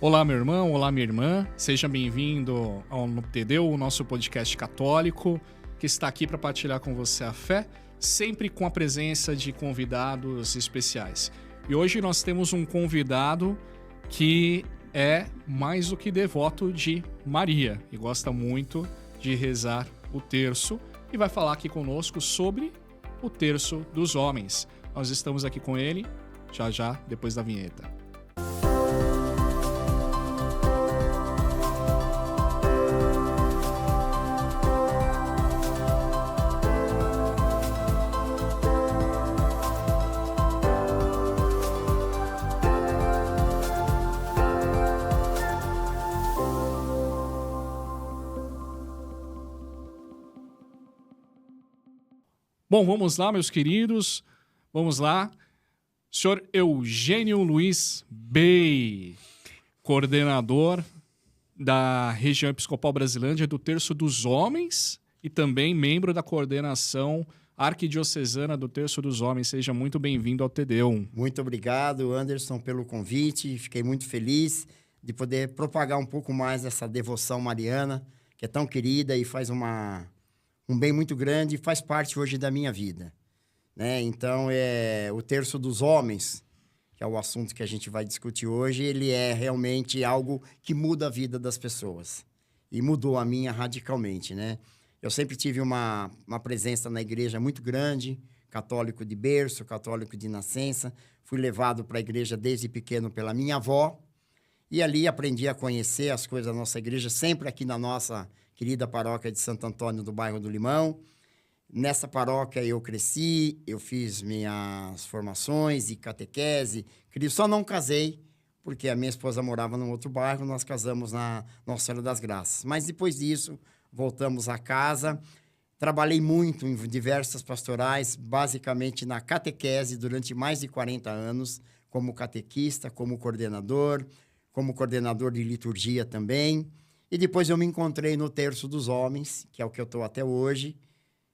Olá, meu irmão, olá, minha irmã. Seja bem-vindo ao Tedeu, o nosso podcast católico, que está aqui para partilhar com você a fé, sempre com a presença de convidados especiais. E hoje nós temos um convidado que é mais do que devoto de Maria e gosta muito de rezar o terço e vai falar aqui conosco sobre o terço dos homens. Nós estamos aqui com ele já, depois da vinheta. Bom, vamos lá, meus queridos. Vamos lá. Senhor Eugênio Luiz Bey, coordenador da região episcopal Brasilândia do Terço dos Homens e também membro da coordenação arquidiocesana do Terço dos Homens. Seja muito bem-vindo ao Tedeum. Muito obrigado, Anderson, pelo convite. Fiquei muito feliz de poder propagar um pouco mais essa devoção mariana, que é tão querida e faz um bem muito grande e faz parte hoje da minha vida, né? Então, o Terço dos Homens, que é o assunto que a gente vai discutir hoje, ele é realmente algo que muda a vida das pessoas. E mudou a minha radicalmente, né? Eu sempre tive uma presença na igreja muito grande, católico de berço, católico de nascença. Fui levado para a igreja desde pequeno pela minha avó. E ali aprendi a conhecer as coisas da nossa igreja, sempre aqui na nossa querida paróquia de Santo Antônio, do bairro do Limão. Nessa paróquia eu cresci, eu fiz minhas formações e catequese. Só não casei, porque a minha esposa morava num outro bairro, nós casamos na Nossa Senhora das Graças. Mas depois disso, voltamos a casa. Trabalhei muito em diversas pastorais, basicamente na catequese durante mais de 40 anos, como catequista, como coordenador de liturgia também. E depois eu me encontrei no Terço dos Homens, que é o que eu estou até hoje,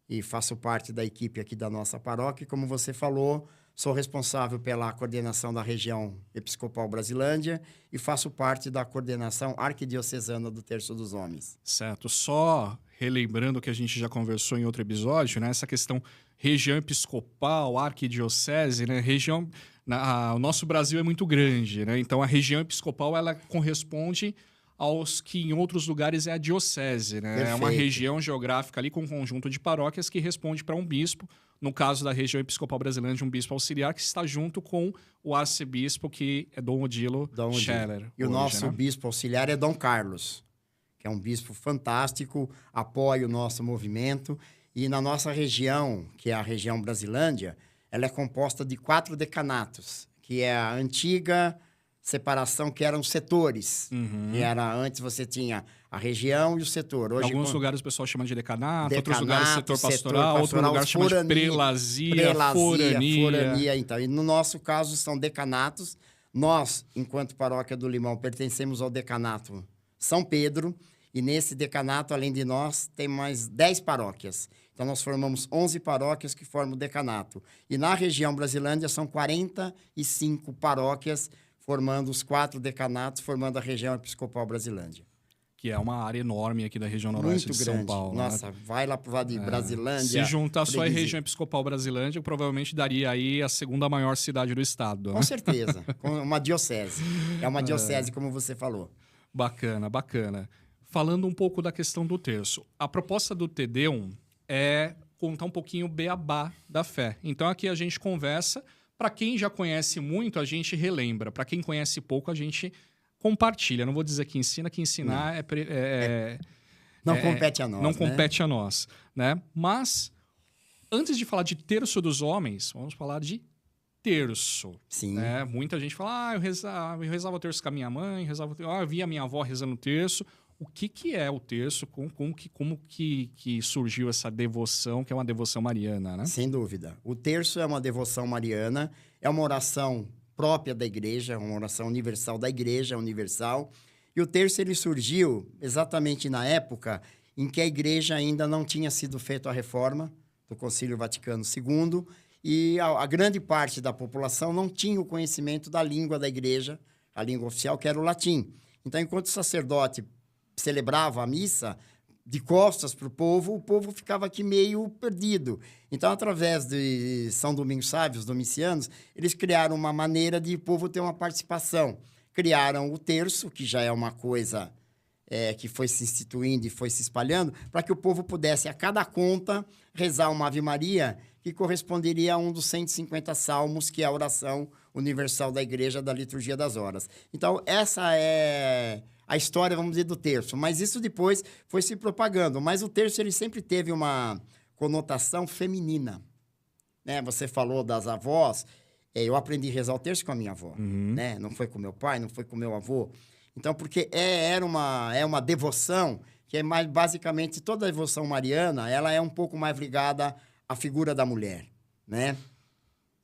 e faço parte da equipe aqui da nossa paróquia. E como você falou, sou responsável pela coordenação da região episcopal Brasilândia e faço parte da coordenação arquidiocesana do Terço dos Homens. Certo. Só relembrando que a gente já conversou em outro episódio, né? Essa questão região episcopal, arquidiocese, né? O nosso Brasil é muito grande, né? Então a região episcopal ela corresponde aos que em outros lugares é a diocese, né? Perfeito. É uma região geográfica ali com um conjunto de paróquias que responde para um bispo. No caso da região episcopal brasileira, um bispo auxiliar que está junto com o arcebispo, que é Dom Odilo Scheller. E o nosso bispo auxiliar é Dom Carlos, que é um bispo fantástico, apoia o nosso movimento. E na nossa região, que é a região Brasilândia, ela é composta de 4 decanatos, que é a antiga separação, que eram setores. E antes você tinha a região e o setor. Hoje, alguns lugares o pessoal chama de decanato, outros lugares setor pastoral, outro lugar chama de prelazia, forania. Então. E no nosso caso são decanatos. Nós, enquanto paróquia do Limão, pertencemos ao decanato São Pedro. E nesse decanato, além de nós, tem mais 10 paróquias. Então, nós formamos 11 paróquias que formam o decanato. E na região Brasilândia são 45 paróquias, formando os 4 decanatos, formando a região episcopal Brasilândia. Que é uma área enorme aqui da região noroeste de São Paulo. Nossa, né? Vai lá pro lado de Brasilândia. Se juntar só a região episcopal Brasilândia, provavelmente daria aí a segunda maior cidade do estado. Com certeza, com uma diocese. É uma diocese, como você falou. Bacana, bacana. Falando um pouco da questão do terço. A proposta do Tedeum é contar um pouquinho o beabá da fé. Então aqui a gente conversa. Para quem já conhece muito, a gente relembra. Para quem conhece pouco, a gente compartilha. Não vou dizer que ensina, que ensinar não compete a nós. Não compete a nós, né? Mas, antes de falar de terço dos homens, vamos falar de terço. Sim. Né? Muita gente fala, eu rezava o terço com a minha mãe, eu via a minha avó rezando o terço. O que é o terço? Como que surgiu essa devoção, que é uma devoção mariana, né? Sem dúvida. O terço é uma devoção mariana, é uma oração própria da igreja, uma oração universal da igreja universal. E o terço ele surgiu exatamente na época em que a igreja ainda não tinha sido feita a reforma do Concílio Vaticano II e a grande parte da população não tinha o conhecimento da língua da igreja, a língua oficial, que era o latim. Então, enquanto o sacerdote celebrava a missa, de costas para o povo ficava aqui meio perdido. Então, através de São Domingos Sávio, os domicianos, eles criaram uma maneira de o povo ter uma participação. Criaram o terço, que já é uma coisa que foi se instituindo e foi se espalhando, para que o povo pudesse, a cada conta, rezar uma Ave Maria, que corresponderia a um dos 150 salmos, que é a oração universal da Igreja da Liturgia das Horas. Então, essa é a história, vamos dizer, do terço. Mas isso depois foi se propagando. Mas o terço ele sempre teve uma conotação feminina. Né? Você falou das avós. Eu aprendi a rezar o terço com a minha avó. Né? Não foi com meu pai, não foi com meu avô. Então, porque é uma devoção que é mais, basicamente, toda a devoção mariana, ela é um pouco mais ligada à figura da mulher, né?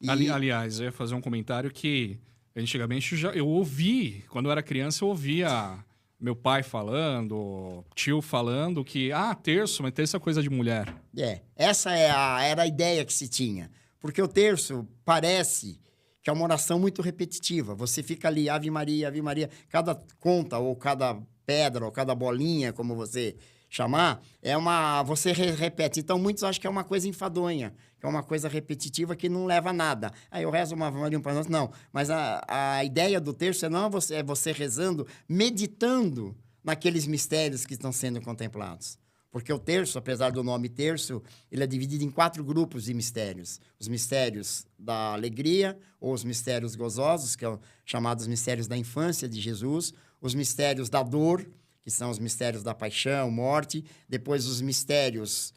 Aliás, eu ia fazer um comentário que antigamente eu ouvi, quando eu era criança, eu ouvia meu pai falando, tio falando que, terço, mas terço é coisa de mulher. Essa era a ideia que se tinha. Porque o terço parece que é uma oração muito repetitiva. Você fica ali, Ave Maria, Ave Maria. Cada conta, ou cada pedra, ou cada bolinha, como você chamar, você repete. Então, muitos acham que é uma coisa enfadonha, que é uma coisa repetitiva que não leva a nada. Eu rezo uma Ave Maria, um Pai Nosso. Não, mas a ideia do terço é você rezando, meditando naqueles mistérios que estão sendo contemplados. Porque o terço, apesar do nome terço, ele é dividido em 4 grupos de mistérios. Os mistérios da alegria, ou os mistérios gozosos, que são chamados mistérios da infância de Jesus. Os mistérios da dor, que são os mistérios da paixão, morte. Depois, os mistérios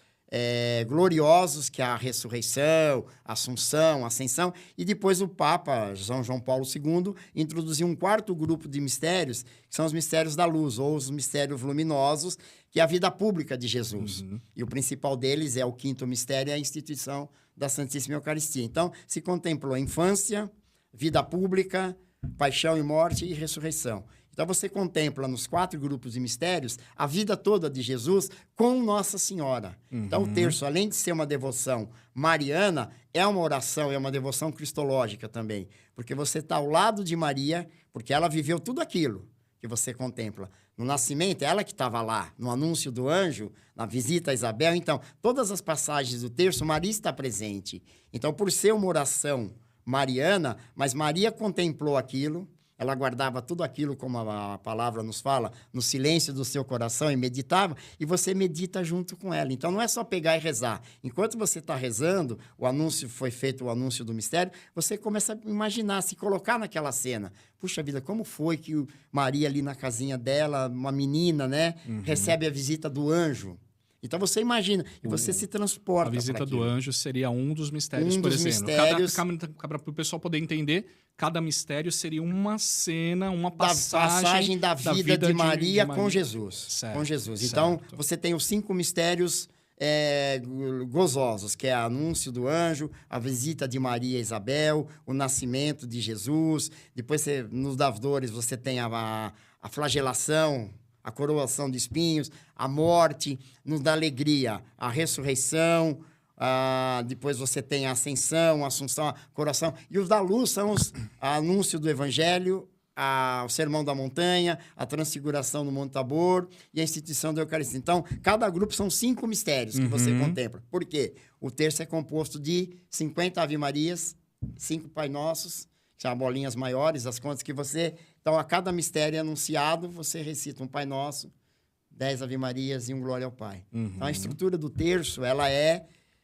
gloriosos, que é a ressurreição, a assunção, a ascensão. E depois o Papa, São João Paulo II, introduziu um 4º grupo de mistérios, que são os mistérios da luz, ou os mistérios luminosos, que é a vida pública de Jesus. E o principal deles é o 5º mistério, a instituição da Santíssima Eucaristia. Então, se contemplou a infância, vida pública, paixão e morte e ressurreição. Então, você contempla nos 4 grupos de mistérios a vida toda de Jesus com Nossa Senhora. Então, o terço, além de ser uma devoção mariana, é uma oração, é uma devoção cristológica também. Porque você está ao lado de Maria, porque ela viveu tudo aquilo que você contempla. No nascimento, ela que estava lá, no anúncio do anjo, na visita a Isabel. Então, todas as passagens do terço, Maria está presente. Então, por ser uma oração mariana, mas Maria contemplou aquilo, ela guardava tudo aquilo, como a palavra nos fala, no silêncio do seu coração e meditava, e você medita junto com ela. Então, não é só pegar e rezar. Enquanto você está rezando, foi feito o anúncio do mistério, você começa a imaginar, se colocar naquela cena. Puxa vida, como foi que Maria ali na casinha dela, uma menina, né, recebe a visita do anjo? Então, você imagina, e você se transporta. A visita do anjo seria um dos mistérios, por exemplo. Mistérios... Para o pessoal poder entender, cada mistério seria uma cena, uma passagem da vida de Maria com Jesus. Certo, com Jesus. Então, você tem os 5 mistérios gozosos, que é o anúncio do anjo, a visita de Maria a Isabel, o nascimento de Jesus. Depois, nos das dores, você tem a flagelação, a coroação de espinhos, a morte, nos dá alegria, a ressurreição, depois você tem a ascensão, a assunção, a coroação. E os da luz são os anúncio do evangelho, o sermão da montanha, a transfiguração no Monte Tabor e a instituição da Eucaristia. Então, cada grupo são 5 mistérios que você contempla. Por quê? O terço é composto de 50 Ave Marias, 5 Pai Nossos, que são bolinhas maiores, as contas que você... Então, a cada mistério anunciado, você recita um Pai Nosso, 10 Ave Marias e um Glória ao Pai. Então, a estrutura do terço, ela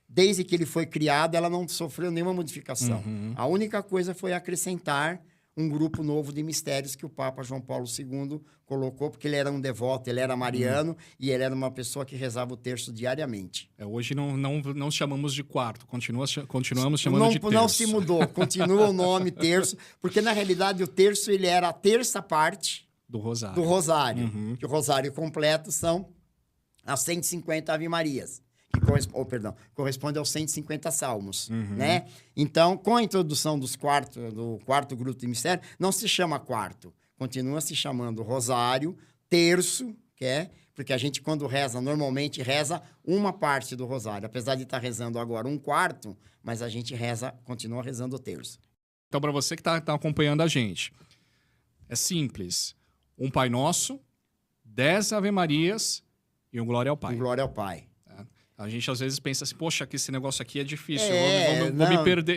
desde que ele foi criado, ela não sofreu nenhuma modificação. A única coisa foi acrescentar um grupo novo de mistérios que o Papa João Paulo II colocou, porque ele era um devoto, ele era mariano e ele era uma pessoa que rezava o terço diariamente. Hoje não chamamos de quarto, continuamos chamando de terço. Não se mudou, continua o nome terço, porque na realidade o terço ele era a terça parte do rosário. Que o rosário completo são as 150 Ave Marias. Corresponde aos 150 salmos, né? Então, com a introdução do 4º grupo de mistério, não se chama quarto, continua se chamando rosário, terço, porque a gente, quando reza, normalmente reza uma parte do rosário, apesar de estar rezando agora 1/4, mas a gente continua rezando o terço. Então, para você que está acompanhando a gente, É simples. Um Pai Nosso, 10 Ave Marias e um Glória ao Pai. Um Glória ao Pai. A gente às vezes pensa assim, poxa, que esse negócio aqui é difícil,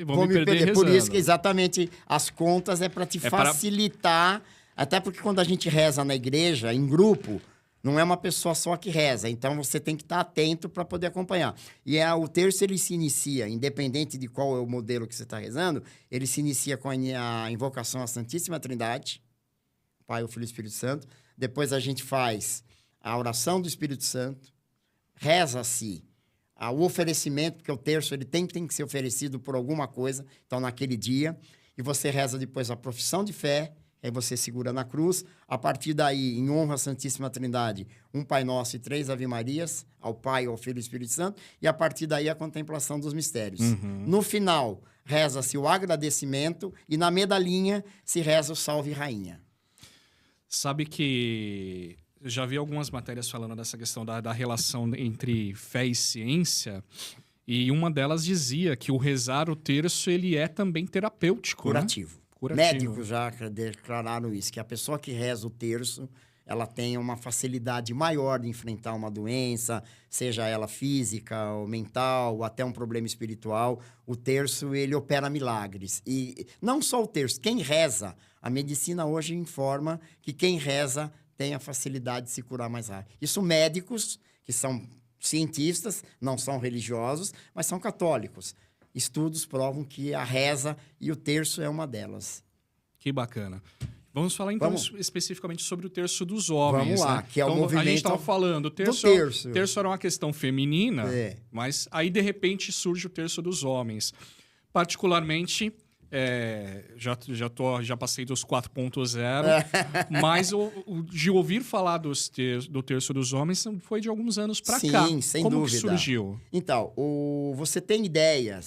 vou me perder rezando. Por isso que exatamente as contas é para te facilitar, até porque quando a gente reza na igreja, em grupo, não é uma pessoa só que reza, então você tem que estar atento para poder acompanhar. E o terço, ele se inicia, independente de qual é o modelo que você está rezando, ele se inicia com a invocação à Santíssima Trindade, Pai, o Filho e o Espírito Santo. Depois a gente faz a oração do Espírito Santo, reza-se o oferecimento, porque o terço ele tem que ser oferecido por alguma coisa, então naquele dia, e você reza depois a profissão de fé, aí você segura na cruz, a partir daí, em honra à Santíssima Trindade, um Pai Nosso e 3 Ave Marias, ao Pai, ao Filho e ao Espírito Santo, e a partir daí a contemplação dos mistérios. No final, reza-se o agradecimento, e na medalhinha se reza o Salve Rainha. Sabe que eu já vi algumas matérias falando dessa questão da relação entre fé e ciência, e uma delas dizia que o rezar o terço ele é também terapêutico. Curativo. Né? Curativo. Médicos já declararam isso, que a pessoa que reza o terço, ela tem uma facilidade maior de enfrentar uma doença, seja ela física ou mental, ou até um problema espiritual. O terço, ele opera milagres. E não só o terço, quem reza, a medicina hoje informa que quem reza tem a facilidade de se curar mais rápido. Isso médicos, que são cientistas, não são religiosos, mas são católicos. Estudos provam que a reza e o terço é uma delas. Que bacana. Vamos falar, então, especificamente sobre o terço dos homens. Vamos lá, né? que é o movimento a gente estava falando, o terço era uma questão feminina, mas aí, de repente, surge o terço dos homens. Particularmente, já passei dos 4.0, mas de ouvir falar do terço dos homens foi de alguns anos para cá. Sim, sem Como dúvida. Que surgiu? Então, você tem ideia,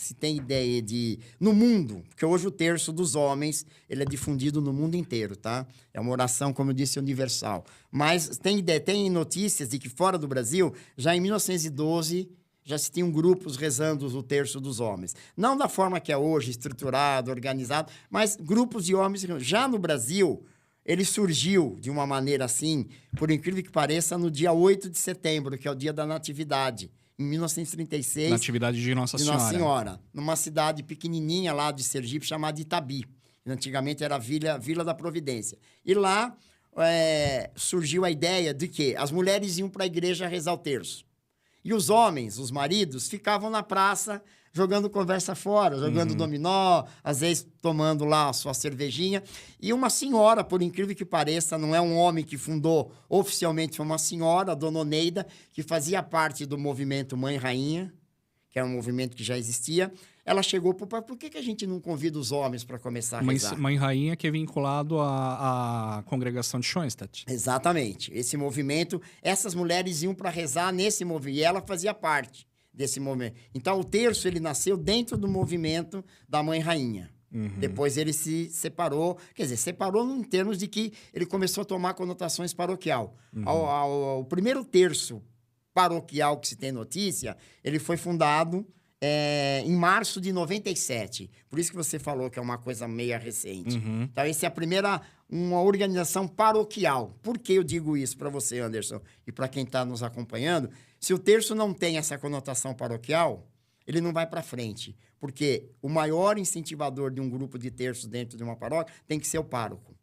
de... No mundo, porque hoje o terço dos homens, ele é difundido no mundo inteiro, tá? É uma oração, como eu disse, universal. Mas tem notícias de que fora do Brasil, já em 1912... já se tinham grupos rezando o terço dos homens. Não da forma que é hoje, estruturado, organizado, mas grupos de homens. Já no Brasil, ele surgiu de uma maneira assim, por incrível que pareça, no dia 8 de setembro, que é o dia da Natividade, em 1936. Natividade de Nossa Senhora. De Nossa Senhora, numa cidade pequenininha lá de Sergipe, chamada Itabi. Antigamente era a Vila da Providência. E lá surgiu a ideia de que as mulheres iam para a igreja rezar o terço. E os homens, os maridos, ficavam na praça jogando conversa fora, jogando dominó, às vezes tomando lá a sua cervejinha. E uma senhora, por incrível que pareça, não é um homem que fundou oficialmente, foi uma senhora, a dona Oneida, que fazia parte do movimento Mãe Rainha, que era um movimento que já existia. Ela chegou para o pai, por que a gente não convida os homens para começar a rezar? Mãe Rainha, que é vinculado à congregação de Schoenstatt. Exatamente. Esse movimento, essas mulheres iam para rezar nesse movimento, e ela fazia parte desse movimento. Então, o terço, ele nasceu dentro do movimento da Mãe Rainha. Depois ele se separou, quer dizer, separou em termos de que ele começou a tomar conotações paroquial. O primeiro terço paroquial que se tem notícia, ele foi fundado em março de 97. Por isso que você falou que é uma coisa meio recente. Então, essa é a primeira, uma organização paroquial. Por que eu digo isso para você, Anderson, e para quem está nos acompanhando? Se o terço não tem essa conotação paroquial, ele não vai para frente. Porque o maior incentivador de um grupo de terços dentro de uma paróquia tem que ser o pároco.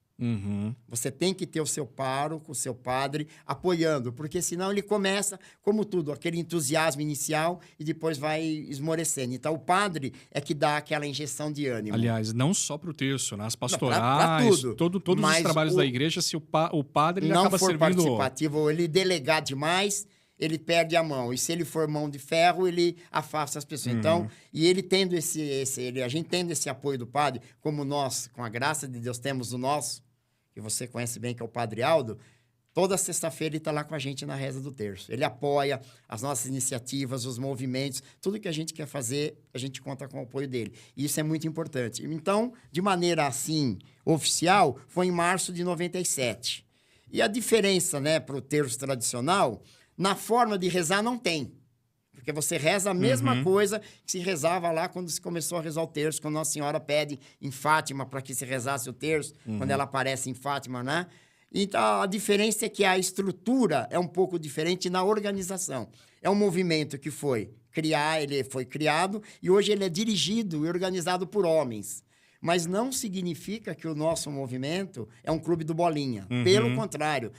Você tem que ter o seu pároco, o seu padre, apoiando, porque senão ele começa, como tudo, aquele entusiasmo inicial e depois vai esmorecendo. Então, o padre é que dá aquela injeção de ânimo. Aliás, não só para o terço, nas pastorais, todos os trabalhos da igreja, se o padre ele acaba servindo... Não for participativo, ou ele delegar demais, ele perde a mão. E se ele for mão de ferro, ele afasta as pessoas. Então, e ele tendo a gente tendo esse apoio do padre, como nós, com a graça de Deus, temos o nosso, que você conhece bem, que é o Padre Aldo, toda sexta-feira ele está lá com a gente na reza do terço. Ele apoia as nossas iniciativas, os movimentos, tudo que a gente quer fazer, a gente conta com o apoio dele. E isso é muito importante. Então, de maneira assim, oficial, foi em março de 97. E a diferença, né, para o terço tradicional, na forma de rezar não tem. Porque você reza a mesma coisa que se rezava lá quando se começou a rezar o terço, quando Nossa Senhora pede em Fátima para que se rezasse o terço, quando ela aparece em Fátima, né? Então, a diferença é que a estrutura é um pouco diferente na organização. É um movimento que ele foi criado e hoje ele é dirigido e organizado por homens. Mas não significa que o nosso movimento é um clube do bolinha. Pelo contrário,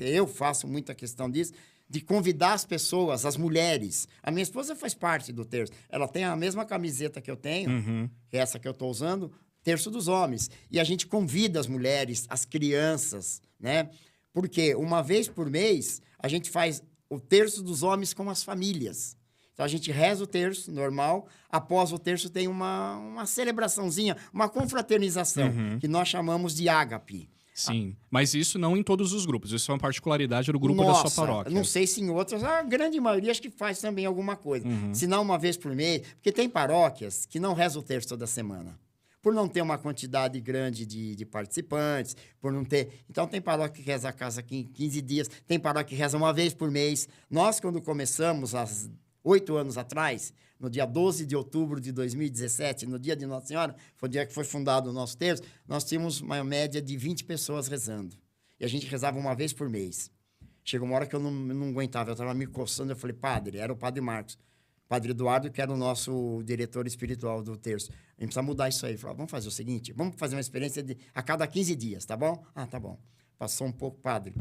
eu faço muita questão disso, de convidar as pessoas, as mulheres. A minha esposa faz parte do terço. Ela tem a mesma camiseta que eu tenho, que é essa que eu estou usando, Terço dos Homens. E a gente convida as mulheres, as crianças, né? Porque uma vez por mês, a gente faz o Terço dos Homens com as famílias. Então, a gente reza o terço normal. Após o terço, tem uma celebraçãozinha, uma confraternização, que nós chamamos de ágape. Sim, mas isso não em todos os grupos. Isso é uma particularidade do grupo da sua paróquia. Não sei se em outras, a grande maioria acho que faz também alguma coisa. Se não uma vez por mês, porque tem paróquias que não rezam o terço toda semana. Por não ter uma quantidade grande de participantes, por não ter... Então, tem paróquia que reza a casa aqui em 15 dias, tem paróquia que reza uma vez por mês. Nós, quando começamos, há 8 anos atrás, no dia 12 de outubro de 2017, no dia de Nossa Senhora, foi o dia que foi fundado o nosso terço, nós tínhamos uma média de 20 pessoas rezando. E a gente rezava uma vez por mês. Chegou uma hora que eu não aguentava, eu estava me coçando, eu falei, padre, era o padre Marcos, padre Eduardo, que era o nosso diretor espiritual do terço. A gente precisa mudar isso aí. Ele falou, vamos fazer o seguinte, vamos fazer uma experiência a cada 15 dias, tá bom? Ah, tá bom. Passou um pouco, padre.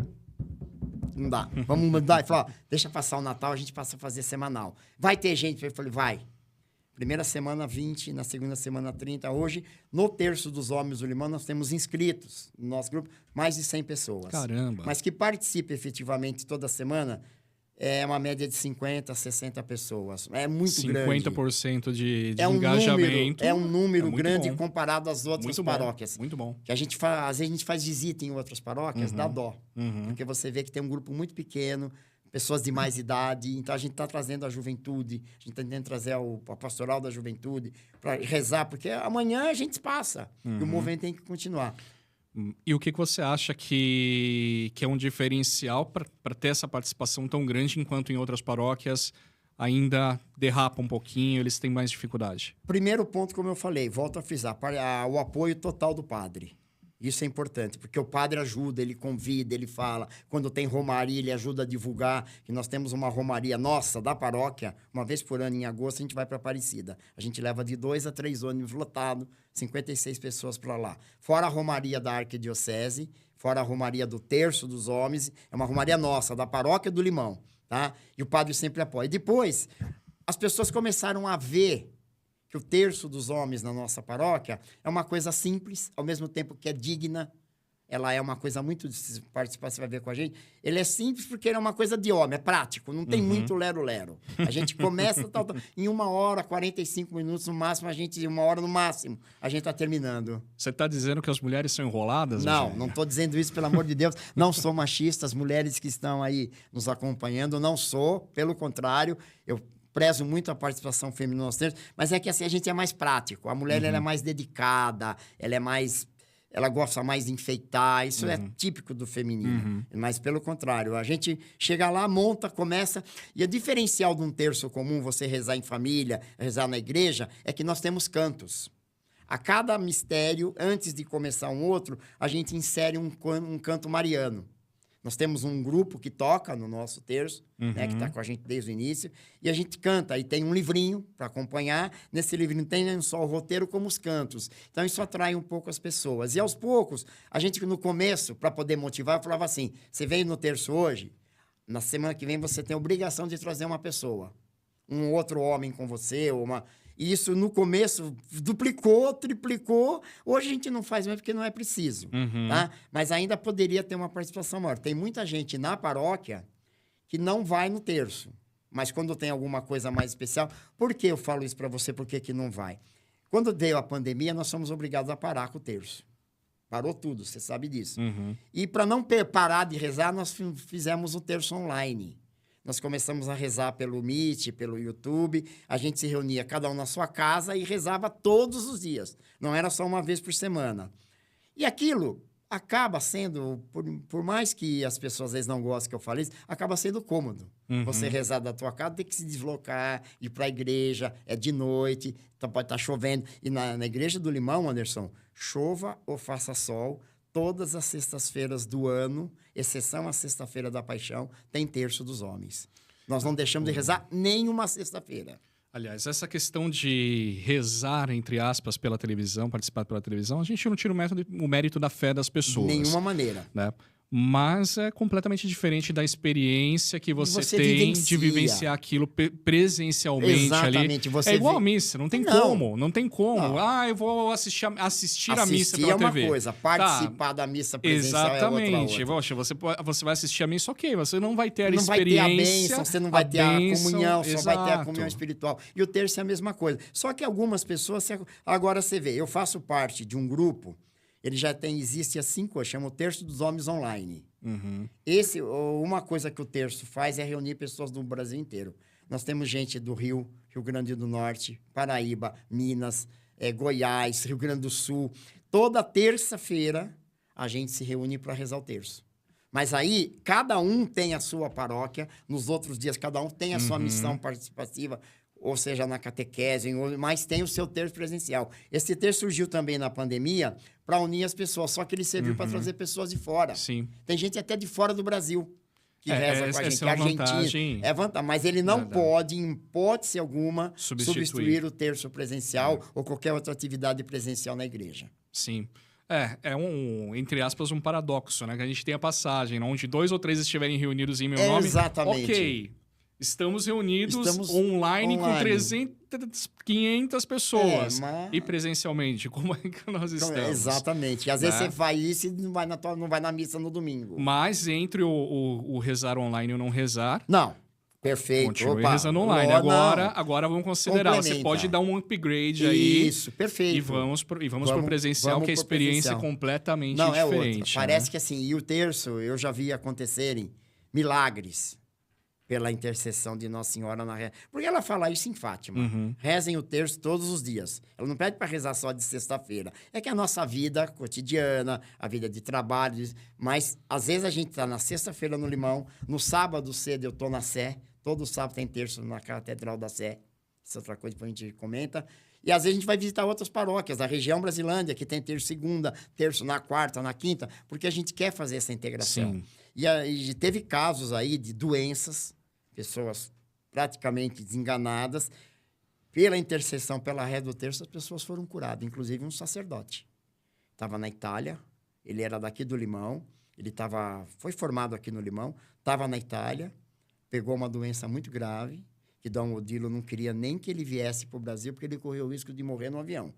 Não dá. Vamos mudar. Ele falou, deixa passar o Natal, a gente passa a fazer semanal. Vai ter gente? Eu falei, vai. Primeira semana, 20. Na segunda semana, 30. Hoje, no Terço dos Homens do Limão, nós temos inscritos no nosso grupo mais de 100 pessoas. Caramba! Mas que participam efetivamente toda semana é uma média de 50, 60 pessoas. É muito grande. 50% de engajamento. É um número grande bom. Comparado às outras paróquias. Muito bom. Que às vezes a gente faz visita em outras paróquias, dá dó. Porque você vê que tem um grupo muito pequeno, pessoas de mais idade. Então, a gente está trazendo a juventude, a gente está tentando trazer a pastoral da juventude para rezar, porque amanhã a gente passa. E o movimento tem que continuar. E o que você acha que é um diferencial para ter essa participação tão grande, enquanto em outras paróquias ainda derrapa um pouquinho, eles têm mais dificuldade? Primeiro ponto, como eu falei, volto a frisar, o apoio total do padre. Isso é importante, porque o padre ajuda, ele convida, ele fala. Quando tem romaria, ele ajuda a divulgar. Que nós temos uma romaria nossa, da paróquia, uma vez por ano, em agosto, a gente vai para Aparecida. A gente leva de 2 a 3 ônibus lotados, 56 pessoas para lá. Fora a romaria da Arquidiocese, fora a romaria do Terço dos Homens, é uma romaria nossa, da paróquia do Limão, tá? E o padre sempre apoia. E depois, as pessoas começaram a ver que o Terço dos Homens na nossa paróquia é uma coisa simples, ao mesmo tempo que é digna. Ela é uma coisa muito... Se participar, você vai ver com a gente. Ele é simples porque ele é uma coisa de homem, é prático, não tem muito lero-lero. A gente começa em 1 hora, 45 minutos no máximo, 1 hora no máximo, a gente está terminando. Você está dizendo que as mulheres são enroladas? Não estou dizendo isso, pelo amor de Deus. Não sou machista, as mulheres que estão aí nos acompanhando, não sou, pelo contrário, eu prezo muito a participação feminina nos terços, mas é que assim, a gente é mais prático. A mulher ela é mais dedicada, ela gosta mais de enfeitar, isso é típico do feminino. Mas, pelo contrário, a gente chega lá, monta, começa... E o diferencial de um terço comum, você rezar em família, rezar na igreja, é que nós temos cantos. A cada mistério, antes de começar um outro, a gente insere um canto mariano. Nós temos um grupo que toca no nosso terço, né, que está com a gente desde o início, e a gente canta. E tem um livrinho para acompanhar. Nesse livrinho tem não só o roteiro, como os cantos. Então, isso atrai um pouco as pessoas. E, aos poucos, a gente, no começo, para poder motivar, eu falava assim, você veio no terço hoje, na semana que vem você tem a obrigação de trazer uma pessoa. Um outro homem com você, ou uma... E isso, no começo, duplicou, triplicou. Hoje a gente não faz mais porque não é preciso. Tá? Mas ainda poderia ter uma participação maior. Tem muita gente na paróquia que não vai no terço. Mas quando tem alguma coisa mais especial... Por que eu falo isso para você? Por que não vai? Quando veio a pandemia, nós fomos obrigados a parar com o terço. Parou tudo, você sabe disso. E para não parar de rezar, nós fizemos o terço online. Nós começamos a rezar pelo Meet, pelo YouTube. A gente se reunia, cada um na sua casa, e rezava todos os dias. Não era só uma vez por semana. E aquilo, acaba sendo, por mais que as pessoas às vezes não gostem que eu fale isso, acaba sendo cômodo. Você rezar da tua casa, tem que se deslocar, ir para a igreja, é de noite, então pode estar chovendo. E na igreja do Limão, Anderson, chova ou faça sol, todas as sextas-feiras do ano, exceção a sexta-feira da paixão, tem terço dos homens. Nós não deixamos de rezar nenhuma sexta-feira. Aliás, essa questão de rezar, entre aspas, pela televisão, participar pela televisão, a gente não tira o mérito da fé das pessoas. De nenhuma maneira. Né? Mas é completamente diferente da experiência que você tem vivencia. De vivenciar aquilo presencialmente. Exatamente. Ali. É igual a missa, não tem como. Não tem como. Não. Ah, eu vou assistir a missa pela TV. É uma coisa, participar da missa presencial exatamente. É outra. Você vai assistir a missa, ok, você não vai ter a experiência. Não vai ter a bênção, você não vai ter a comunhão, exato. Só vai ter a comunhão espiritual. E o terço é a mesma coisa. Só que algumas pessoas... Agora você vê, eu faço parte de um grupo, ele já existe há 5 anos, chama o Terço dos Homens Online. Uma coisa que o terço faz é reunir pessoas do Brasil inteiro. Nós temos gente do Rio Grande do Norte, Paraíba, Minas, Goiás, Rio Grande do Sul. Toda terça-feira a gente se reúne para rezar o terço. Mas aí, cada um tem a sua paróquia, nos outros dias cada um tem a sua missão participativa, ou seja, na catequese, mas tem o seu terço presencial. Esse terço surgiu também na pandemia para unir as pessoas, só que ele serviu para trazer pessoas de fora. Sim. Tem gente até de fora do Brasil que reza com a gente, que é Argentina. É vantagem, mas ele não pode, em hipótese alguma, substituir o terço presencial ou qualquer outra atividade presencial na igreja. Sim. É entre aspas, um paradoxo, né? Que a gente tem a passagem, onde 2 ou 3 estiverem reunidos em meu nome. Exatamente. Ok. Estamos reunidos online com 300, 500 pessoas. E presencialmente, como é que nós estamos? Exatamente. E às vezes você vai isso e não vai na missa no domingo. Mas entre o rezar online e o não rezar... Não. Perfeito. Continue rezando online. Agora vamos considerar. Você pode dar um upgrade aí. Isso, perfeito. E vamos para o presencial, que a experiência é completamente diferente. É outra. Né? Parece que assim, e o terço, eu já vi acontecerem milagres pela intercessão de Nossa Senhora na reza. Porque ela fala isso em Fátima. Rezem o terço todos os dias. Ela não pede para rezar só de sexta-feira. É que a nossa vida cotidiana, a vida de trabalho, mas às vezes a gente está na sexta-feira no Limão, no sábado cedo eu estou na Sé, todo sábado tem terço na Catedral da Sé. Isso é outra coisa que a gente comenta. E às vezes a gente vai visitar outras paróquias, da região Brasilândia, que tem terço segunda, terço na quarta, na quinta, porque a gente quer fazer essa integração. Sim. E teve casos aí de doenças, pessoas praticamente desenganadas, pela intercessão, pela reza do terço, as pessoas foram curadas, inclusive um sacerdote. Estava na Itália, ele era daqui do Limão, foi formado aqui no Limão, estava na Itália, pegou uma doença muito grave, que Dom Odilo não queria nem que ele viesse para o Brasil, porque ele correu o risco de morrer no avião.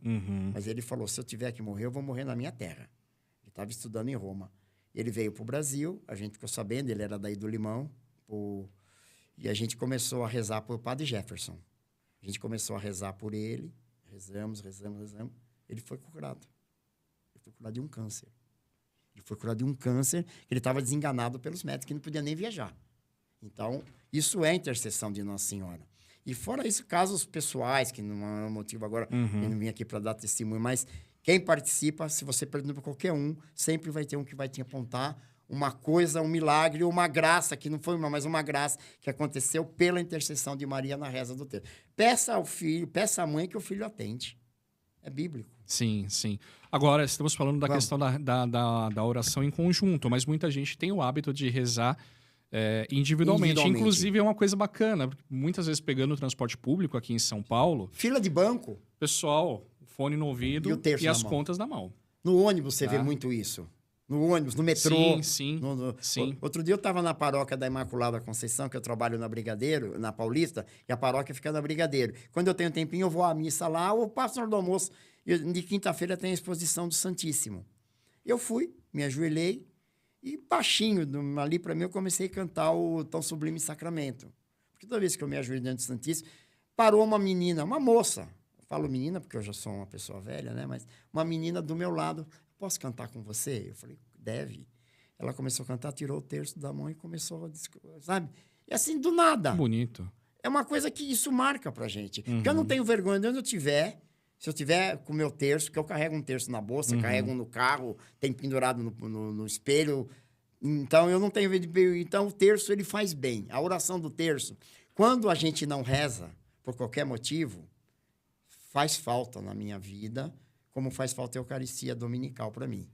Mas ele falou, se eu tiver que morrer, eu vou morrer na minha terra. Ele estava estudando em Roma. Ele veio para o Brasil, a gente ficou sabendo, ele era daí do Limão, e a gente começou a rezar por Padre Jefferson. A gente começou a rezar por ele, rezamos. Ele foi curado. Ele foi curado de um câncer. Ele foi curado de um câncer que ele estava desenganado pelos médicos, que não podia nem viajar. Então, isso é intercessão de Nossa Senhora. E fora isso, casos pessoais, que não é um motivo agora, eu não vim aqui para dar testemunho, mas quem participa, se você pergunta para qualquer um, sempre vai ter um que vai te apontar uma coisa, um milagre, uma graça, que não foi mas uma graça que aconteceu pela intercessão de Maria na reza do terço. Peça ao filho, peça à mãe que o filho atende. É bíblico. Sim, sim. Agora, estamos falando da questão da oração em conjunto, mas muita gente tem o hábito de rezar individualmente. Inclusive, é uma coisa bacana. Muitas vezes, pegando o transporte público aqui em São Paulo... Fila de banco. Pessoal, fone no ouvido e as contas na mão. No ônibus você vê muito isso. No ônibus, no metrô. Sim. Outro dia eu estava na paróquia da Imaculada Conceição, que eu trabalho na Brigadeiro, na Paulista, e a paróquia fica na Brigadeiro. Quando eu tenho um tempinho, eu vou à missa lá, ou passo na hora do almoço. De quinta-feira tem a exposição do Santíssimo. Eu fui, me ajoelhei, e baixinho, ali para mim, eu comecei a cantar o Tão Sublime Sacramento. Porque toda vez que eu me ajoelho diante do Santíssimo, parou uma menina, uma moça. Eu falo menina porque eu já sou uma pessoa velha, né? Mas uma menina do meu lado. Posso cantar com você? Eu falei, deve. Ela começou a cantar, tirou o terço da mão e começou a... Sabe? E assim, do nada. Bonito. É uma coisa que isso marca pra gente. Porque eu não tenho vergonha de onde eu estiver. Se eu tiver com o meu terço, que eu carrego um terço na bolsa, carrego um no carro, tem pendurado no espelho. Então, eu não tenho... Então, o terço, ele faz bem. A oração do terço, quando a gente não reza, por qualquer motivo, faz falta na minha vida, como faz falta a Eucaristia dominical para mim.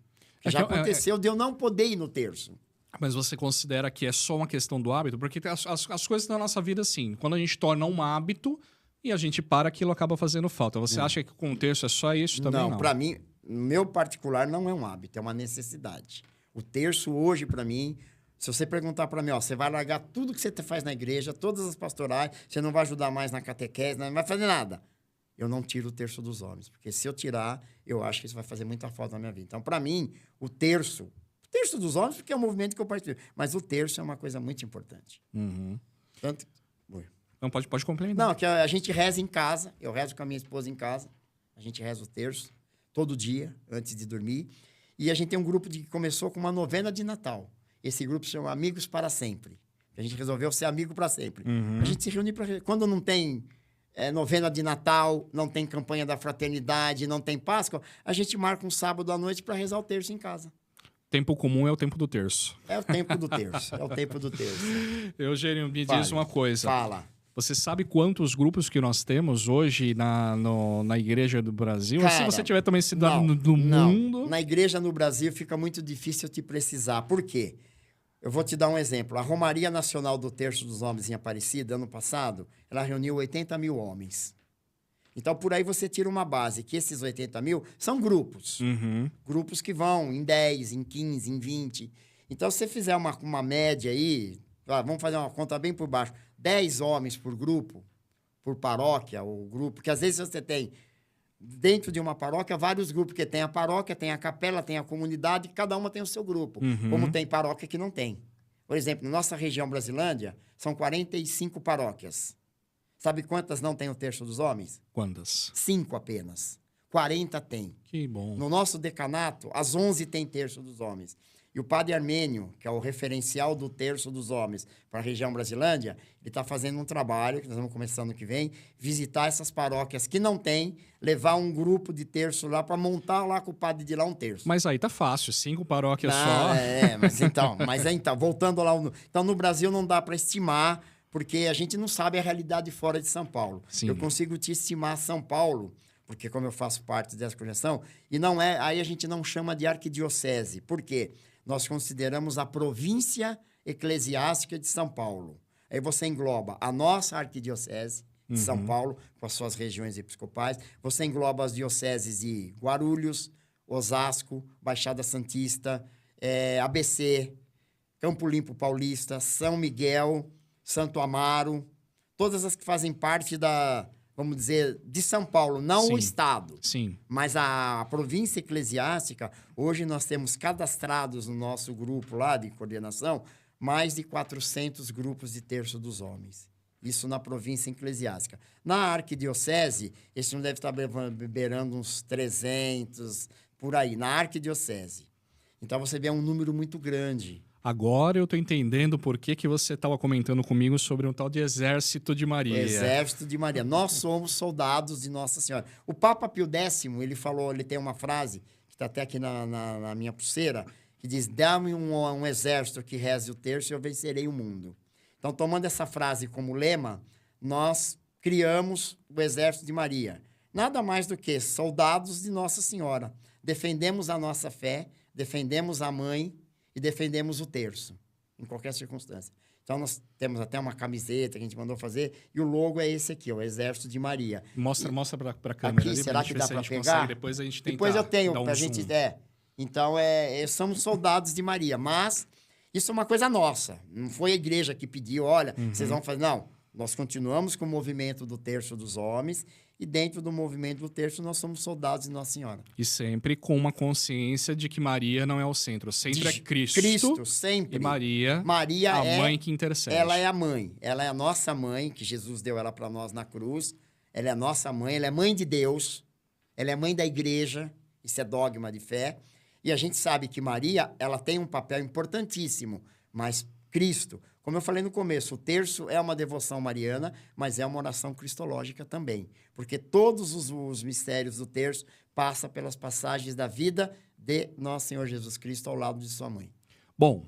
Já aconteceu de eu não poder ir no terço. Mas você considera que é só uma questão do hábito? Porque as coisas da nossa vida, assim, quando a gente torna um hábito e a gente para, aquilo acaba fazendo falta. Você acha que com o terço é só isso também? Não, para mim, no meu particular, não é um hábito, é uma necessidade. O terço hoje, para mim, se você perguntar para mim, ó, você vai largar tudo que você faz na igreja, todas as pastorais, você não vai ajudar mais na catequese, não vai fazer nada. Eu não tiro o terço dos homens, porque se eu tirar, eu acho que isso vai fazer muita falta na minha vida. Então, para mim, o terço dos homens, porque é um movimento que eu participo, mas o terço é uma coisa muito importante. Tanto... Não, pode complementar. Não, que a gente reza em casa, eu rezo com a minha esposa em casa, a gente reza o terço todo dia, antes de dormir, e a gente tem um grupo que começou com uma novena de Natal. Esse grupo se chama Amigos para Sempre. A gente resolveu ser amigo para sempre. A gente se reúne para... Quando não tem novena de Natal, não tem campanha da fraternidade, não tem Páscoa, a gente marca um sábado à noite para rezar o terço em casa. Tempo comum é o tempo do terço. É o tempo do terço, é o tempo do terço. Eugênio, me diz uma coisa. Fala. Você sabe quantos grupos que nós temos hoje na Igreja do Brasil? Cara, se você tiver também cidade do mundo... Na Igreja no Brasil fica muito difícil eu te precisar. Por quê? Eu vou te dar um exemplo. A Romaria Nacional do Terço dos Homens em Aparecida, ano passado, ela reuniu 80 mil homens. Então, por aí você tira uma base, que esses 80 mil são grupos. Grupos que vão em 10, em 15, em 20. Então, se você fizer uma média aí, vamos fazer uma conta bem por baixo, 10 homens por grupo, por paróquia, ou grupo, porque às vezes você tem, dentro de uma paróquia, vários grupos, que tem a paróquia, tem a capela, tem a comunidade, cada uma tem o seu grupo, como tem paróquia que não tem. Por exemplo, na nossa região Brasilândia, são 45 paróquias. Sabe quantas não tem o terço dos homens? Quantas? 5 apenas. 40 tem. Que bom. No nosso decanato, as 11 tem terço dos homens. E o padre Armênio, que é o referencial do terço dos homens para a região Brasilândia, ele está fazendo um trabalho, que nós vamos começar ano que vem, visitar essas paróquias que não tem, levar um grupo de terço lá para montar lá com o padre de lá um terço. Mas aí tá fácil, 5 paróquias só. Mas então, voltando lá. Então, no Brasil não dá para estimar, porque a gente não sabe a realidade fora de São Paulo. Sim. Eu consigo te estimar São Paulo, porque como eu faço parte dessa convenção, e não é, aí a gente não chama de arquidiocese. Por quê? Nós consideramos a província eclesiástica de São Paulo. Aí você engloba a nossa arquidiocese de São Paulo, com as suas regiões episcopais. Você engloba as dioceses de Guarulhos, Osasco, Baixada Santista, ABC, Campo Limpo Paulista, São Miguel, Santo Amaro, todas as que fazem parte da, vamos dizer, de São Paulo, não Sim. o estado. Sim. Mas a província eclesiástica, hoje nós temos cadastrados no nosso grupo lá de coordenação, mais de 400 grupos de terço dos homens. Isso na província eclesiástica. Na arquidiocese, esse não deve estar beirando uns 300, por aí, na arquidiocese. Então, você vê um número muito grande. Agora eu tô entendendo por que você estava comentando comigo sobre um tal de Exército de Maria. O Exército de Maria. Nós somos soldados de Nossa Senhora. O Papa Pio X, ele falou, ele tem uma frase, que está até aqui na minha pulseira, que diz, dá-me um exército que reze o terço e eu vencerei o mundo. Então, tomando essa frase como lema, nós criamos o Exército de Maria. Nada mais do que soldados de Nossa Senhora. Defendemos a nossa fé, defendemos a mãe, e defendemos o terço, em qualquer circunstância. Então, nós temos até uma camiseta que a gente mandou fazer, e o logo é esse aqui, o Exército de Maria. Mostra para a câmera. Aqui, ali, será que dá para pegar? Consegue. Depois a gente tenta. Depois eu tenho, para a gente... Então, somos soldados de Maria, mas isso é uma coisa nossa. Não foi a igreja que pediu, olha, vocês vão fazer... Não, nós continuamos com o movimento do terço dos homens, e dentro do movimento do terço, nós somos soldados de Nossa Senhora. E sempre com uma consciência de que Maria não é o centro. Sempre é Cristo. Cristo, sempre. E Maria a mãe que intercede. Ela é a mãe. Ela é a nossa mãe, que Jesus deu ela para nós na cruz. Ela é a nossa mãe. Ela é mãe de Deus. Ela é mãe da igreja. Isso é dogma de fé. E a gente sabe que Maria, ela tem um papel importantíssimo. Mas Cristo, Como eu falei no começo, o terço é uma devoção mariana, mas é uma oração cristológica também. Porque todos os mistérios do terço passam pelas passagens da vida de Nosso Senhor Jesus Cristo ao lado de sua mãe. Bom,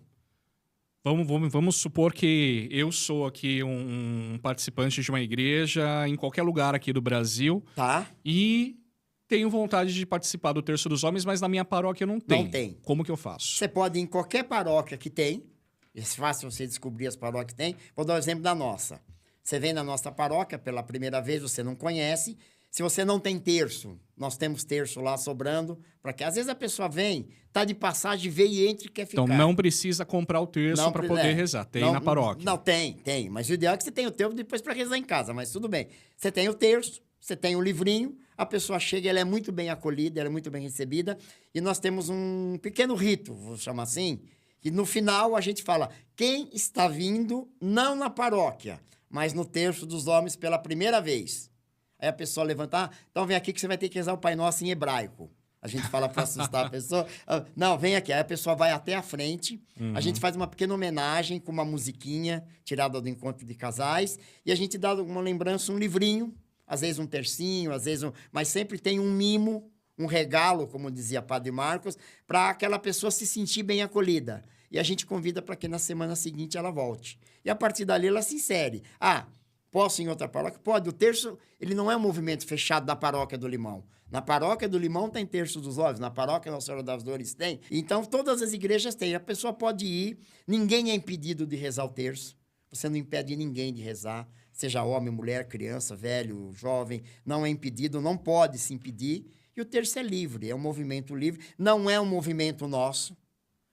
vamos supor que eu sou aqui um participante de uma igreja em qualquer lugar aqui do Brasil. Tá? E tenho vontade de participar do Terço dos Homens, mas na minha paróquia não tem. Não tem. Como que eu faço? Você pode ir em qualquer paróquia que tem. É fácil você descobrir as paróquias que tem. Vou dar o exemplo da nossa. Você vem na nossa paróquia pela primeira vez, você não conhece. Se você não tem terço, nós temos terço lá sobrando, para que às vezes a pessoa vem, tá de passagem, vê e entra e quer ficar. Então não precisa comprar o terço para poder rezar. Tem na paróquia. Não, tem. Mas o ideal é que você tenha o terço depois para rezar em casa, mas tudo bem. Você tem o terço, você tem o livrinho, a pessoa chega, ela é muito bem acolhida, ela é muito bem recebida, e nós temos um pequeno rito, vou chamar assim, que no final a gente fala, quem está vindo, não na paróquia, mas no Terço dos Homens pela primeira vez. Aí a pessoa levanta, então vem aqui que você vai ter que rezar o Pai Nosso em hebraico. A gente fala para assustar a pessoa. Não, vem aqui. Aí a pessoa vai até a frente. A gente faz uma pequena homenagem com uma musiquinha tirada do encontro de casais. E a gente dá uma lembrança, um livrinho. Às vezes um tercinho, às vezes mas sempre tem um mimo, um regalo, como dizia Padre Marcos, para aquela pessoa se sentir bem acolhida. E a gente convida para que na semana seguinte ela volte. E a partir dali ela se insere. Posso ir em outra paróquia? Pode. O terço, ele não é um movimento fechado da paróquia do Limão. Na paróquia do Limão tem Terço dos Olhos, na paróquia Nossa Senhora das Dores tem. Então, todas as igrejas têm. A pessoa pode ir, ninguém é impedido de rezar o terço. Você não impede ninguém de rezar, seja homem, mulher, criança, velho, jovem. Não é impedido, não pode se impedir. E o terço é livre, é um movimento livre. Não é um movimento nosso,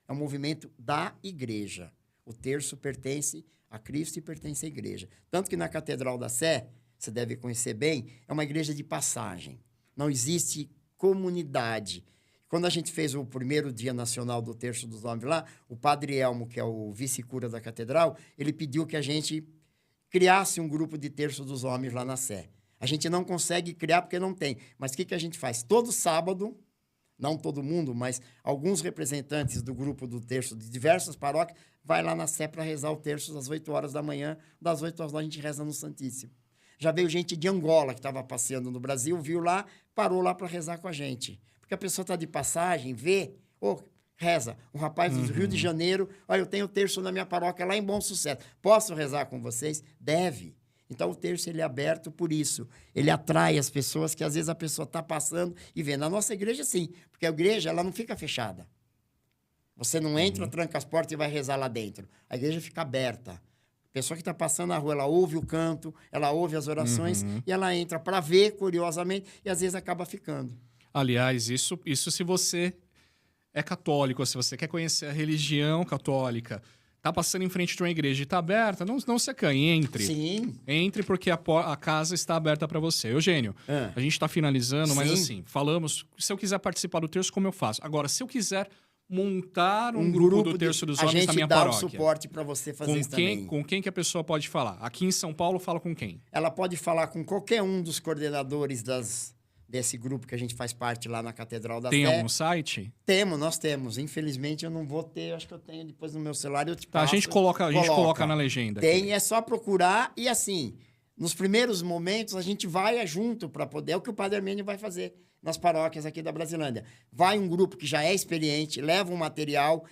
é um movimento da igreja. O terço pertence a Cristo e pertence à igreja. Tanto que na Catedral da Sé, você deve conhecer bem, é uma igreja de passagem. Não existe comunidade. Quando a gente fez o primeiro dia nacional do Terço dos Homens lá, o padre Elmo, que é o vice-cura da catedral, ele pediu que a gente criasse um grupo de Terço dos Homens lá na Sé. A gente não consegue criar porque não tem. Mas o que a gente faz? Todo sábado, não todo mundo, mas alguns representantes do grupo do terço de diversas paróquias, vai lá na Sé para rezar o terço às 8 horas da manhã. Das 8 horas da a gente reza no Santíssimo. Já veio gente de Angola que estava passeando no Brasil, viu lá, parou lá para rezar com a gente. Porque a pessoa está de passagem, vê, reza. Um rapaz do Rio de Janeiro, olha, eu tenho o terço na minha paróquia lá em Bom Sucesso. Posso rezar com vocês? Deve. Então, o terço ele é aberto por isso. Ele atrai as pessoas que, às vezes, a pessoa está passando e vê. Na nossa igreja, sim. Porque a igreja ela não fica fechada. Você não entra, tranca as portas e vai rezar lá dentro. A igreja fica aberta. A pessoa que está passando na rua, ela ouve o canto, ela ouve as orações e ela entra para ver, curiosamente, e, às vezes, acaba ficando. Aliás, isso se você é católico, se você quer conhecer a religião católica... Tá passando em frente de uma igreja e tá aberta, não se acanhe, entre. Sim. Entre porque a casa está aberta para você. Eugênio, a gente tá finalizando, mas assim, falamos, se eu quiser participar do terço, como eu faço? Agora, se eu quiser montar um grupo do Terço dos Homens na minha paróquia... A gente dá o suporte para você fazer isso também. Com quem que a pessoa pode falar? Aqui em São Paulo, fala com quem? Ela pode falar com qualquer um dos coordenadores desse grupo que a gente faz parte lá na Catedral da Sé. Tem algum site? Nós temos. Infelizmente, eu não vou ter, acho que eu tenho depois no meu celular, eu te passo. A gente coloca na legenda. Tem, é só procurar e assim, nos primeiros momentos a gente vai junto para poder, é o que o Padre Armênio vai fazer nas paróquias aqui da Brasilândia. Vai um grupo que já é experiente, leva um material,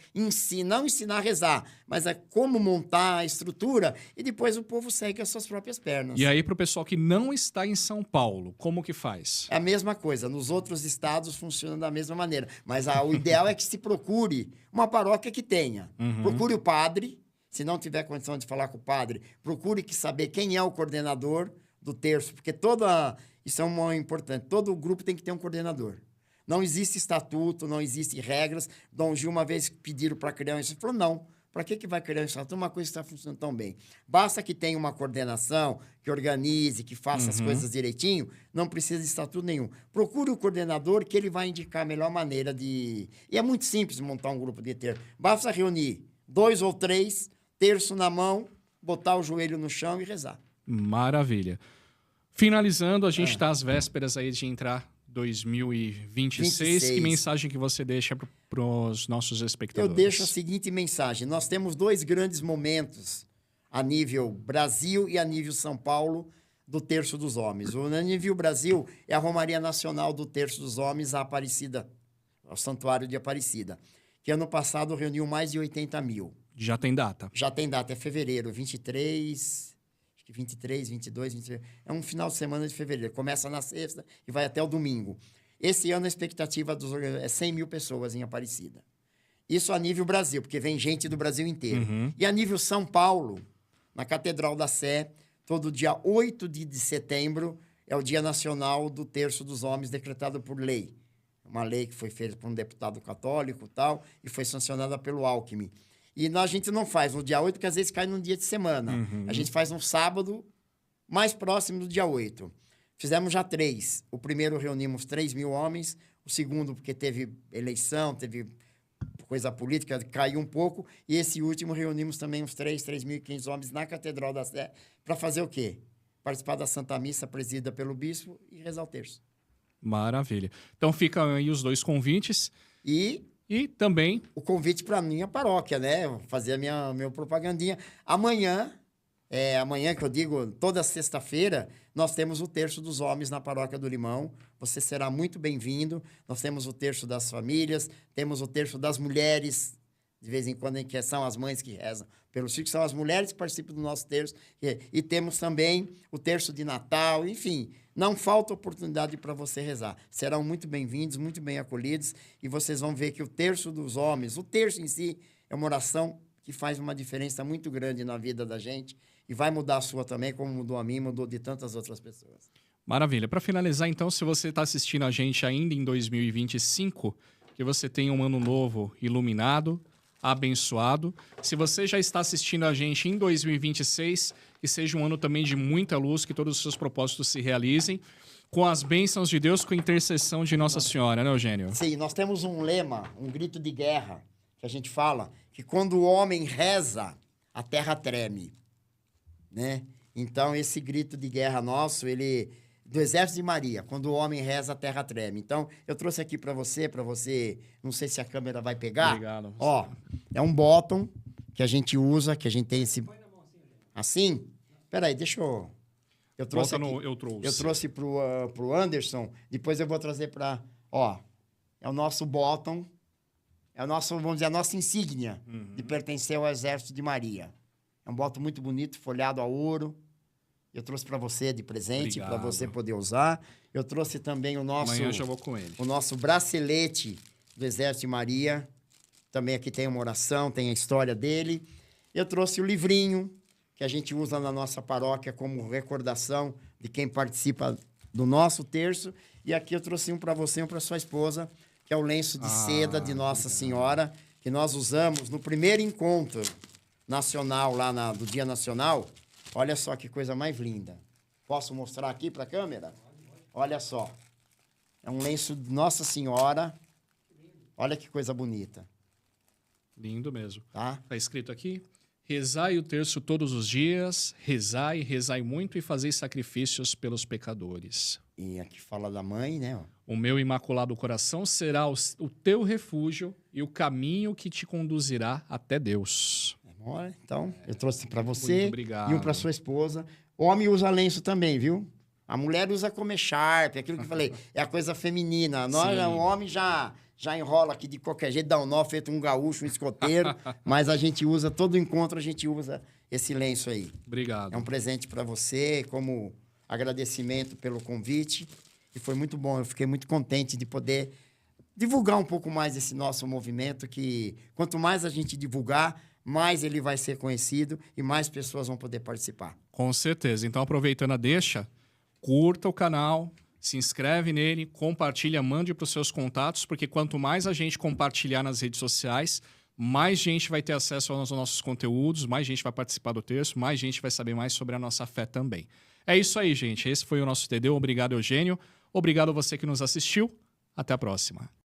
não ensinar a rezar, mas é como montar a estrutura e depois o povo segue as suas próprias pernas. E aí, para o pessoal que não está em São Paulo, como que faz? É a mesma coisa. Nos outros estados funciona da mesma maneira. Mas o ideal é que se procure uma paróquia que tenha. Procure o padre. Se não tiver condição de falar com o padre, procure saber quem é o coordenador do terço, porque isso é uma importante. Todo grupo tem que ter um coordenador. Não existe estatuto, não existe regras. Dom Gil uma vez pediram para criar isso. Ele falou, não. Para que vai criar um estatuto? Uma coisa está funcionando tão bem. Basta que tenha uma coordenação, que organize, que faça as coisas direitinho. Não precisa de estatuto nenhum. Procure o coordenador que ele vai indicar a melhor maneira de... E é muito simples montar um grupo de terço. Basta reunir 2 ou 3, terço na mão, botar o joelho no chão e rezar. Maravilha. Finalizando, a gente está às vésperas aí de entrar 2026. Que mensagem que você deixa para os nossos espectadores? Eu deixo a seguinte mensagem. Nós temos 2 grandes momentos a nível Brasil e a nível São Paulo do Terço dos Homens. O nível Brasil é a Romaria Nacional do Terço dos Homens, a Aparecida, ao Santuário de Aparecida, que ano passado reuniu mais de 80 mil. Já tem data? Já tem data, é fevereiro, 23, acho que 23, 22, 23. É um final de semana de fevereiro. Começa na sexta e vai até o domingo. Esse ano a expectativa é 100 mil pessoas em Aparecida. Isso a nível Brasil, porque vem gente do Brasil inteiro. Uhum. E a nível São Paulo, na Catedral da Sé, todo dia 8 de setembro é o Dia Nacional do Terço dos Homens, decretado por lei. Uma lei que foi feita por um deputado católico e tal, e foi sancionada pelo Alckmin. E a gente não faz no dia 8, porque às vezes cai num dia de semana. Uhum. A gente faz no sábado, mais próximo do dia 8. Fizemos já 3. O primeiro reunimos 3 mil homens. O segundo, porque teve eleição, teve coisa política, caiu um pouco. E esse último reunimos também uns 3.500 homens na Catedral da Sé para fazer o quê? Participar da Santa Missa presidida pelo bispo e rezar o terço. Maravilha. Então ficam aí os 2 convites. E também o convite para a minha paróquia, né? Vou fazer a minha propagandinha. Amanhã que eu digo, toda sexta-feira, nós temos o Terço dos Homens na Paróquia do Limão. Você será muito bem-vindo. Nós temos o Terço das Famílias, temos o Terço das Mulheres, de vez em quando, que são as mães que rezam pelos filhos, são as mulheres que participam do nosso terço. E temos também o Terço de Natal, enfim. Não falta oportunidade para você rezar. Serão muito bem-vindos, muito bem acolhidos, e vocês vão ver que o Terço dos Homens, o terço em si, é uma oração que faz uma diferença muito grande na vida da gente, e vai mudar a sua também, como mudou a mim, mudou de tantas outras pessoas. Maravilha. Para finalizar, então, se você está assistindo a gente ainda em 2025, que você tenha um ano novo iluminado, abençoado. Se você já está assistindo a gente em 2026, que seja um ano também de muita luz, que todos os seus propósitos se realizem, com as bênçãos de Deus, com a intercessão de Nossa Senhora, né, Eugênio? Sim, nós temos um lema, um grito de guerra, que a gente fala, que quando o homem reza, a terra treme, né? Então, esse grito de guerra nosso, do Exército de Maria, quando o homem reza, a terra treme. Então, eu trouxe aqui para você, não sei se a câmera vai pegar. Obrigado. Ó, é um bottom que a gente usa, que a gente tem esse... Assim? Peraí, deixa eu... Eu trouxe Eu trouxe pro Anderson, depois eu vou trazer para... Ó, é o nosso bottom, é o nosso, vamos dizer, a nossa insígnia de pertencer ao Exército de Maria. É um bottom muito bonito, folhado a ouro. Eu trouxe para você de presente, para você poder usar. Eu trouxe também o nosso... Amanhã eu já vou com ele. O nosso bracelete do Exército de Maria. Também aqui tem uma oração, tem a história dele. Eu trouxe o livrinho, que a gente usa na nossa paróquia como recordação de quem participa do nosso terço. E aqui eu trouxe um para você e um para sua esposa, que é o lenço de seda de Nossa Senhora, que nós usamos no primeiro encontro nacional, lá do Dia Nacional. Olha só que coisa mais linda. Posso mostrar aqui para a câmera? Olha só. É um lenço de Nossa Senhora. Olha que coisa bonita. Lindo mesmo. Tá? Tá escrito aqui: rezai o terço todos os dias, rezai, rezai muito e fazei sacrifícios pelos pecadores. E aqui fala da mãe, né? O meu imaculado coração será o teu refúgio e o caminho que te conduzirá até Deus. Então, eu trouxe para você Muito obrigado. E um para sua esposa. O homem usa lenço também, viu? A mulher usa como echarpe, aquilo que eu falei, é a coisa feminina. Nós, o homem já enrola aqui de qualquer jeito, dá um nó feito um gaúcho, um escoteiro, mas a gente usa, todo encontro a gente usa esse lenço aí. Obrigado. É um presente para você, como agradecimento pelo convite, e foi muito bom, eu fiquei muito contente de poder divulgar um pouco mais esse nosso movimento, que quanto mais a gente divulgar, mais ele vai ser conhecido e mais pessoas vão poder participar. Com certeza. Então, aproveitando a deixa, curta o canal, se inscreve nele, compartilha, mande para os seus contatos, porque quanto mais a gente compartilhar nas redes sociais, mais gente vai ter acesso aos nossos conteúdos, mais gente vai participar do terço, mais gente vai saber mais sobre a nossa fé também. É isso aí, gente. Esse foi o nosso TD. Obrigado, Eugênio. Obrigado a você que nos assistiu. Até a próxima.